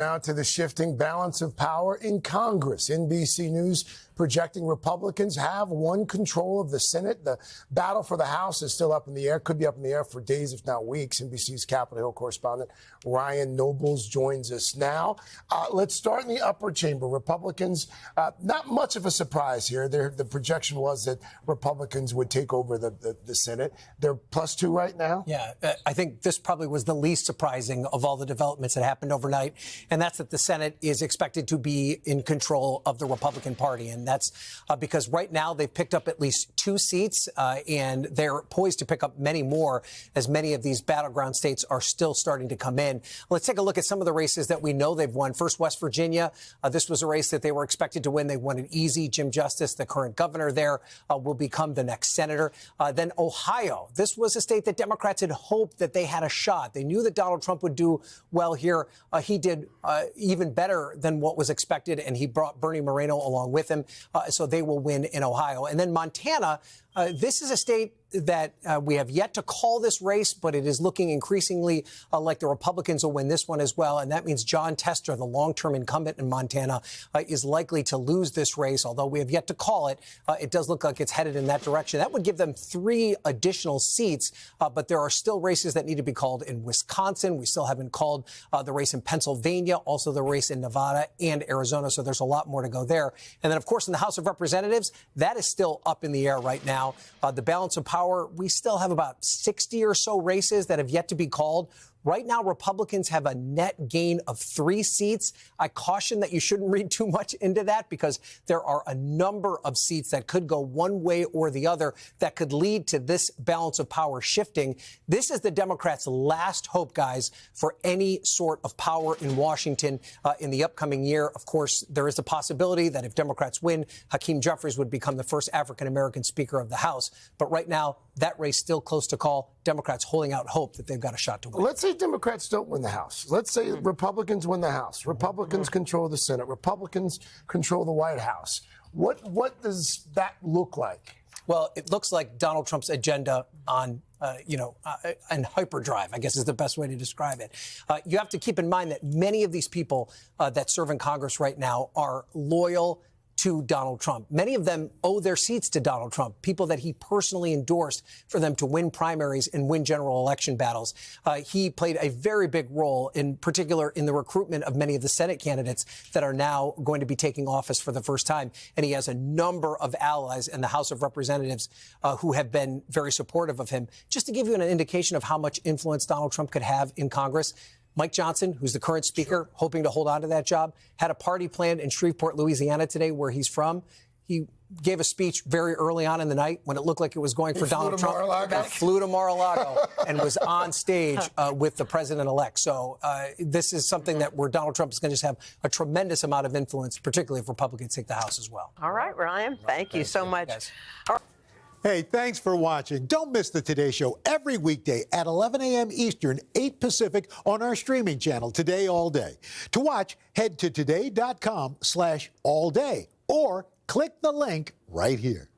Now to the shifting balance of power in Congress. NBC News projecting Republicans have won control of the Senate. The battle for the House is still up in the air, could be up in the air for days, if not weeks. NBC's Capitol Hill correspondent Ryan Nobles joins us now. Let's start in the upper chamber. Republicans, not much of a surprise here. The projection was that Republicans would take over the Senate. They're +2 right now. Yeah, I think this probably was the least surprising of all the developments that happened overnight. And that's that the Senate is expected to be in control of the Republican Party. And that's because right now they've picked up at least 2 seats and they're poised to pick up many more as many of these battleground states are still starting to come in. Let's take a look at some of the races that we know they've won. First, West Virginia. This was a race that they were expected to win. They won it easy. Jim Justice, the current governor there, will become the next senator. Then Ohio. This was a state that Democrats had hoped that they had a shot. They knew that Donald Trump would do well here. He did even better than what was expected, and he brought Bernie Moreno along with him, so they will win in Ohio. And then Montana, this is a state that we have yet to call this race, but it is looking increasingly like the Republicans will win this one as well. And that means John Tester, the long-term incumbent in Montana, is likely to lose this race. Although we have yet to call it, it does look like it's headed in that direction. That would give them 3 additional seats, but there are still races that need to be called in Wisconsin. We still haven't called the race in Pennsylvania, also the race in Nevada and Arizona. So there's a lot more to go there. And then, of course, in the House of Representatives, that is still up in the air right now. The balance of power, we still have about 60 or so races that have yet to be called. Right now, Republicans have a net gain of 3 seats. I caution that you shouldn't read too much into that because there are a number of seats that could go one way or the other that could lead to this balance of power shifting. This is the Democrats' last hope, guys, for any sort of power in Washington in the upcoming year. Of course, there is the possibility that if Democrats win, Hakeem Jeffries would become the first African-American Speaker of the House. But right now, that race still close to call. Democrats holding out hope that they've got a shot to win. Let's say Democrats don't win the House. Let's say Republicans win the House. Republicans control the Senate. Republicans control the White House. What does that look like? Well, it looks like Donald Trump's agenda on and hyperdrive, I guess is the best way to describe it. You have to keep in mind that many of these people that serve in Congress right now are loyal to Donald Trump. Many of them owe their seats to Donald Trump, people that he personally endorsed for them to win primaries and win general election battles. He played a very big role, in particular, in the recruitment of many of the Senate candidates that are now going to be taking office for the first time. And he has a number of allies in the House of Representatives who have been very supportive of him. Just to give you an indication of how much influence Donald Trump could have in Congress, Mike Johnson, who's the current speaker, hoping to hold on to that job, had a party planned in Shreveport, Louisiana today, where he's from. He gave a speech very early on in the night when it looked like it was going for Donald Trump. Flew to Mar-a-Lago and was on stage with the president-elect. So this is something where Donald Trump is going to just have a tremendous amount of influence, particularly if Republicans take the House as well. All right, Ryan. Thank you so much. Hey, thanks for watching. Don't miss the Today Show every weekday at 11 a.m. Eastern, 8 Pacific on our streaming channel, Today All Day. To watch, head to today.com/allday or click the link right here.